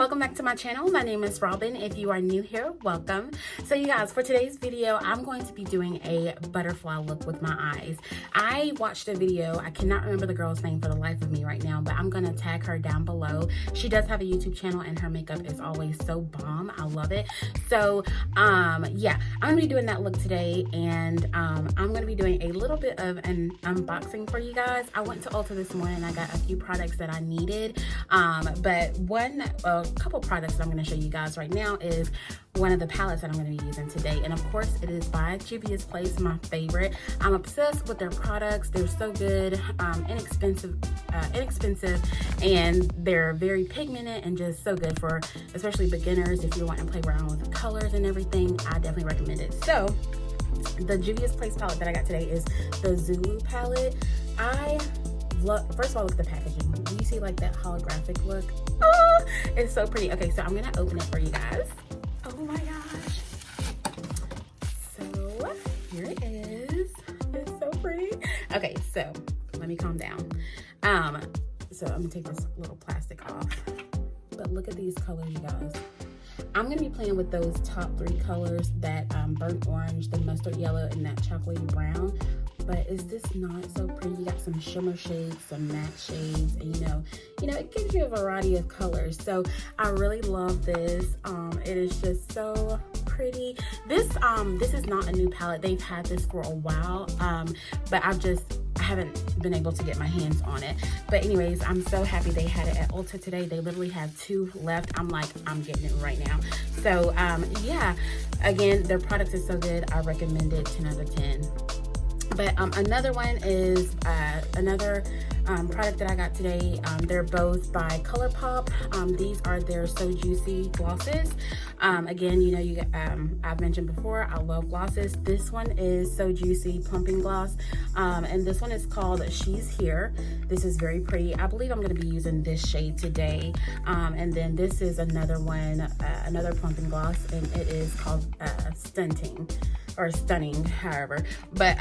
welcome back to my channel. My name is Robin. If you are new here, welcome. So you guys, for today's video, I'm going to be doing a butterfly look with my eyes. I watched a video, I cannot remember the girl's name for the life of me right now, but I'm gonna tag her down below. She does have a YouTube channel and her makeup is always so bomb. I love it. So yeah, I'm gonna be doing that look today, and I'm gonna be doing a little bit of an unboxing for you guys. I went to Ulta this morning and I got a few products that I needed, but a couple products that I'm going to show you guys right now is one of the palettes that I'm going to be using today, and of course it is by Juvia's Place, my favorite. I'm obsessed with their products. They're so good, inexpensive, and they're very pigmented and just so good for especially beginners. If you want to play around with the colors and everything, I definitely recommend it. So the Juvia's Place palette that I got today is the Zulu palette. First of all, look at the packaging. Do you see like that holographic look? Oh, it's so pretty. Okay, so I'm gonna open it for you guys. Oh my gosh. So here it is. It's so pretty. Okay, so let me calm down. So I'm gonna take this little plastic off. But look at these colors, you guys. I'm gonna be playing with those top three colors, that burnt orange, the mustard yellow, and that chocolatey brown. But is this not so pretty? You got some shimmer shades, some matte shades, and you know, it gives you a variety of colors. So I really love this. It is just so pretty. This is not a new palette. They've had this for a while, but I haven't been able to get my hands on it. But anyways, I'm so happy they had it at Ulta today. They literally had 2 left. I'm like, I'm getting it right now. So yeah, again, their product is so good. I recommend it 10 out of 10. But another one is another product that I got today. They're both by ColourPop. These are their So Juicy glosses. Again, I've mentioned before, I love glosses. This one is So Juicy Pumping Gloss, and this one is called She's Here. This is very pretty. I believe I'm going to be using this shade today. And then this is another one, another pumping gloss, and it is called Stunning, however. But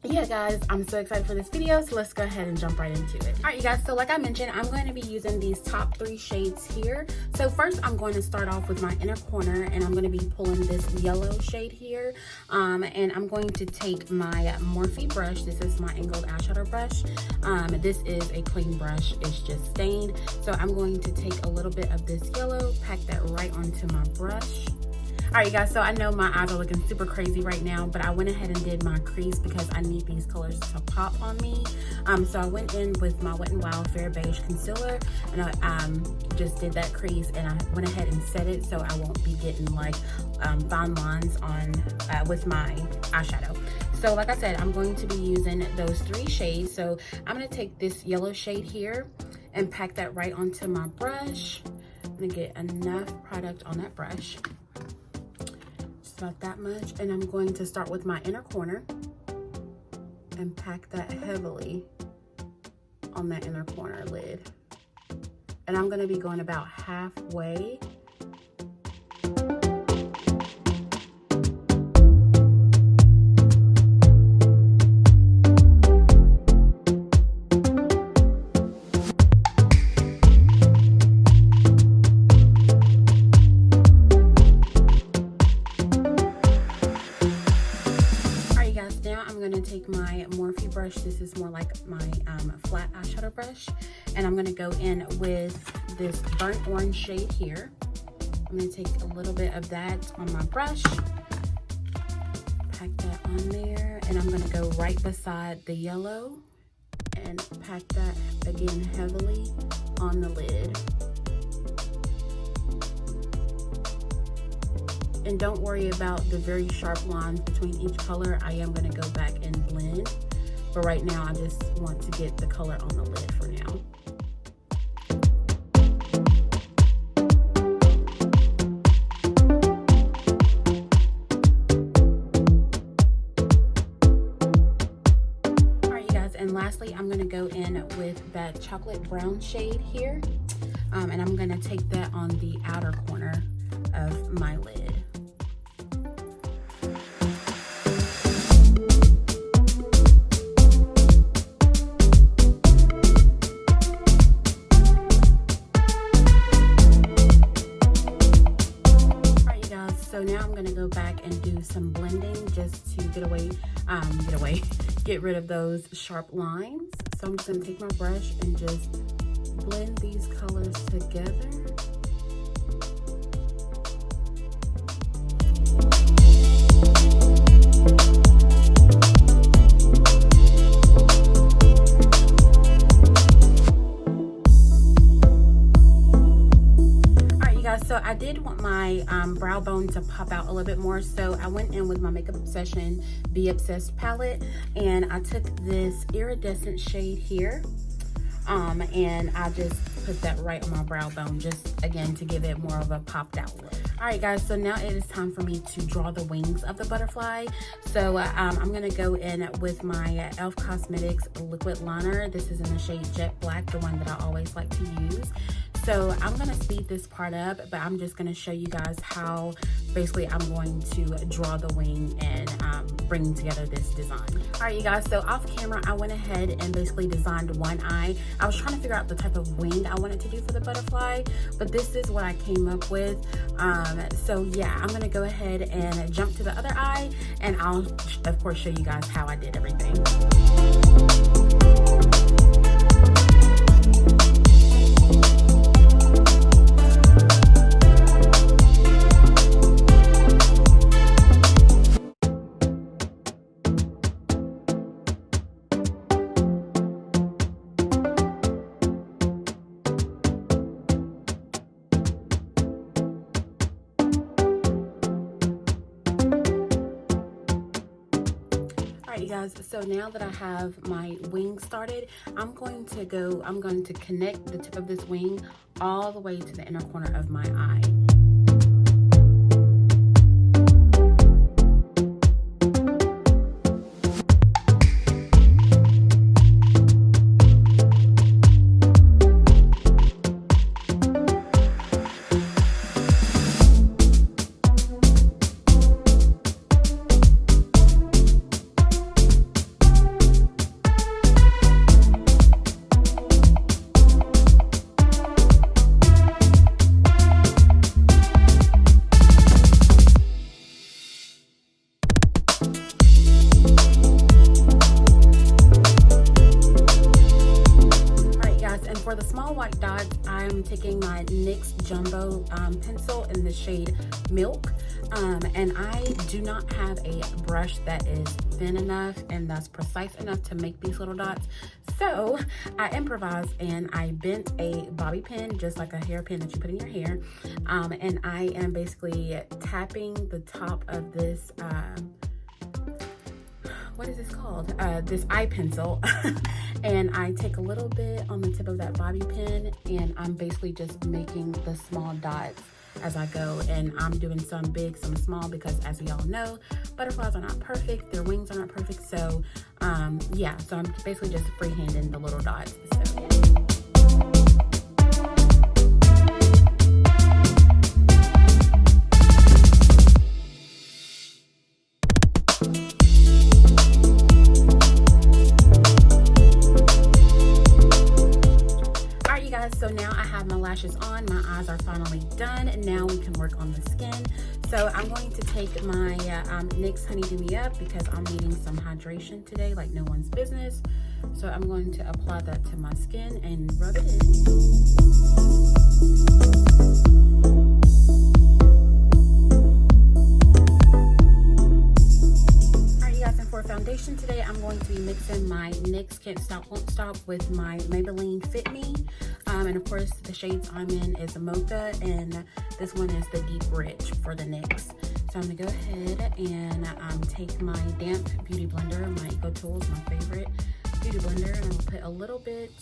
yeah guys, I'm so excited for this video, so let's go ahead and jump right into it. All right you guys, so like I mentioned, I'm going to be using these top 3 shades here. So first I'm going to start off with my inner corner, and I'm going to be pulling this yellow shade here, and I'm going to take my Morphe brush. This is my angled eyeshadow brush. This is a clean brush, it's just stained. So I'm going to take a little bit of this yellow, pack that right onto my brush. All right, you guys, so I know my eyes are looking super crazy right now, but I went ahead and did my crease because I need these colors to pop on me. So I went in with my Wet n Wild Fair Beige Concealer, and I just did that crease, and I went ahead and set it so I won't be getting like fine lines on with my eyeshadow. So like I said, I'm going to be using those 3 shades. So I'm gonna take this yellow shade here and pack that right onto my brush. I'm gonna get enough product on that brush. About that much, and I'm going to start with my inner corner and pack that heavily on that inner corner lid, and I'm going to be going about halfway. Take my Morphe brush. This is more like my flat eyeshadow brush, and I'm going to go in with this burnt orange shade here. I'm going to take a little bit of that on my brush, pack that on there, and I'm going to go right beside the yellow and pack that again heavily on the lid. And don't worry about the very sharp lines between each color. I am going to go back and blend, but right now I just want to get the color on the lid for now. All right, you guys, and lastly, I'm going to go in with that chocolate brown shade here, and I'm going to take that on the outer corner of my lid. so now I'm gonna go back and do some blending just to get rid of those sharp lines. So I'm just gonna take my brush and just blend these colors together. So I did want my brow bone to pop out a little bit more, so I went in with my Makeup Obsession Be Obsessed palette, and I took this iridescent shade here, and I just put that right on my brow bone, just again to give it more of a popped out look. All right guys, so now it is time for me to draw the wings of the butterfly. So I'm gonna go in with my e.l.f. Cosmetics liquid liner. This is in the shade Jet Black, the one that I always like to use. So I'm gonna speed this part up, but I'm just gonna show you guys how basically I'm going to draw the wing and bring together this design. All right, you guys, so off camera, I went ahead and basically designed one eye. I was trying to figure out the type of wing I wanted to do for the butterfly, but this is what I came up with. So yeah, I'm gonna go ahead and jump to the other eye, and I'll of course show you guys how I did everything. You guys, so now that I have my wing started, I'm going to connect the tip of this wing all the way to the inner corner of my eye. For the small white dots, I'm taking my NYX Jumbo pencil in the shade Milk, and I do not have a brush that is thin enough and that's precise enough to make these little dots. So I improvised and I bent a bobby pin, just like a hairpin that you put in your hair, and I am basically tapping the top of this what is this called? This eye pencil. And I take a little bit on the tip of that bobby pin, and I'm basically just making the small dots as I go. And I'm doing some big, some small, because as we all know, butterflies are not perfect, their wings are not perfect. So yeah, so I'm basically just freehanding the little dots. So, so now I have my lashes on, my eyes are finally done, and now we can work on the skin. So I'm going to take my NYX Honey Dew Me Up, because I'm needing some hydration today like no one's business. So I'm going to apply that to my skin and rub it in. Foundation today, I'm going to be mixing my NYX Can't Stop Won't Stop with my Maybelline Fit Me, and of course the shades I'm in is Mocha, and this one is the Deep Rich for the NYX. So I'm gonna go ahead and take my damp beauty blender, my Eco Tools, my favorite beauty blender, and I'm gonna put a little bit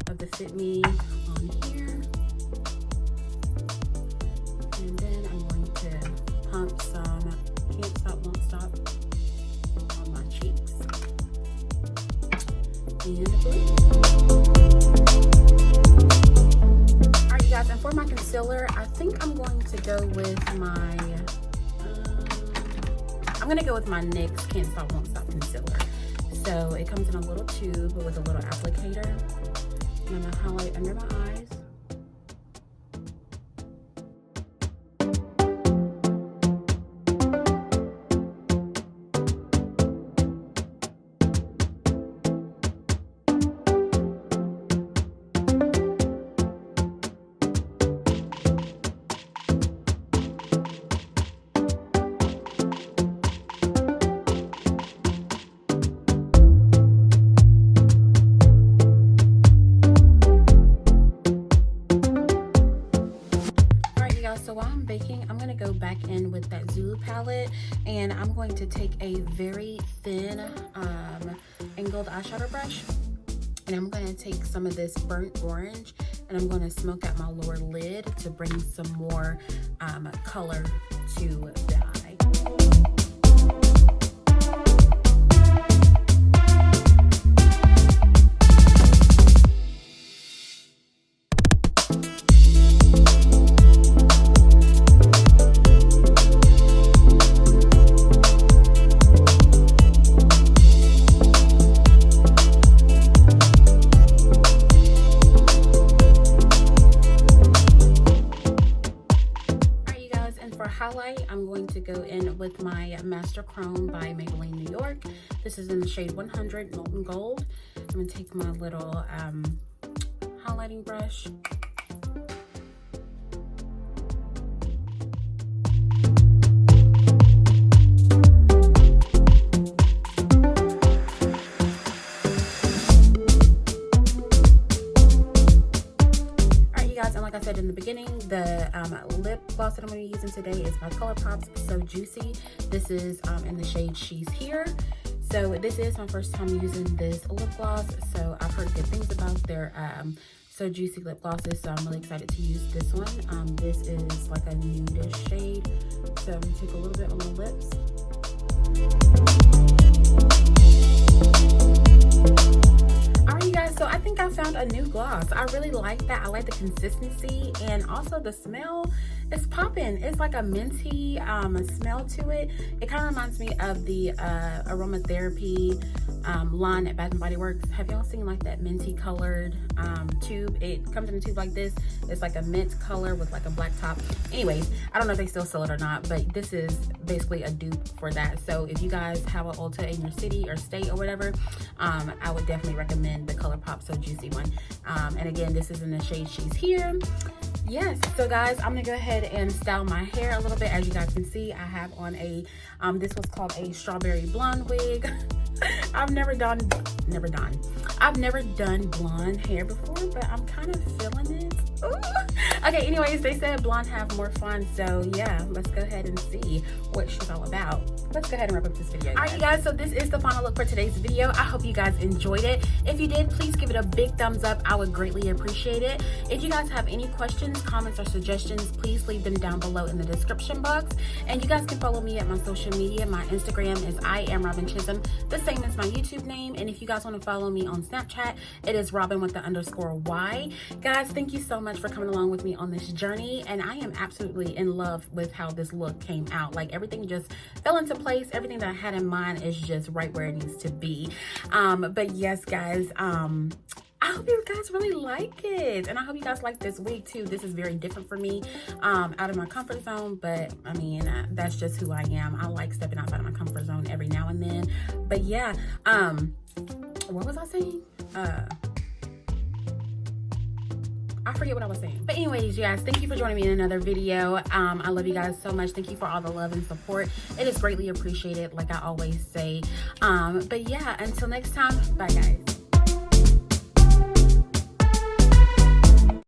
of the Fit Me on here, and then I'm going to pump some Can't Stop Won't Stop on my cheeks and blend. Alright you guys, and for my concealer, I think I'm going to go with my NYX Can't Stop Won't Stop concealer. So it comes in a little tube with a little applicator, and I'm gonna highlight under my eyes. guys, so while I'm baking, I'm gonna go back in with that Zulu palette, and I'm going to take a very thin angled eyeshadow brush, and I'm gonna take some of this burnt orange, and I'm gonna smoke out my lower lid to bring some more color to the eye. Highlight, I'm going to go in with my Master Chrome by Maybelline New York. This is in the shade 100 Molten Gold. I'm going to take my little highlighting brush. Like I said in the beginning, the lip gloss that I'm going to be using today is by ColourPop's So Juicy. This is in the shade She's Here. So this is my first time using this lip gloss, so I've heard good things about their So Juicy lip glosses, so I'm really excited to use this one. This is like a nudish shade, so I'm going to take a little bit on the lips. So I think I found a new gloss. I really like that. I like the consistency, and also the smell is popping. It's like a minty smell to it. It kind of reminds me of the aromatherapy line at Bath & Body Works. Have y'all seen like that minty colored tube? It comes in a tube like this. It's like a mint color with like a black top. Anyways, I don't know if they still sell it or not, but this is basically a dupe for that. So if you guys have an Ulta in your city or state or whatever, I would definitely recommend the ColourPop So Juicy one. And again, this is in the shade She's Here. Yes, so guys, I'm gonna go ahead and style my hair a little bit. As you guys can see, I have on a this was called a strawberry blonde wig. I've never done blonde hair before, but I'm kind of feeling it. Ooh. Okay, anyways, they said blonde have more fun, so yeah, let's go ahead and see what she's all about. Let's go ahead and wrap up this video, guys. All right, you guys, so this is the final look for today's video. I hope you guys enjoyed it. If you did, please give it a big thumbs up. I would greatly appreciate it. If you guys have any questions, comments, or suggestions, please leave them down below in the description box. And you guys can follow me at my social media. My Instagram is @RobinChisholm, the same as my YouTube name. And if you guys want to follow me on Snapchat, it is Robin with the _Y. Guys, thank you so much for coming along with me on this journey, and I am absolutely in love with how this look came out. Like, everything just fell into place. Everything that I had in mind is just right where it needs to be. But yes, guys, I hope you guys really like it, and I hope you guys like this wig too. This is very different for me, out of my comfort zone, but I mean, that's just who I am. I like stepping outside of my comfort zone every now and then. But yeah, what was I saying? I forget what I was saying. But anyways, you guys, thank you for joining me in another video. I love you guys so much. Thank you for all the love and support. It is greatly appreciated, like I always say. But yeah, until next time, bye guys.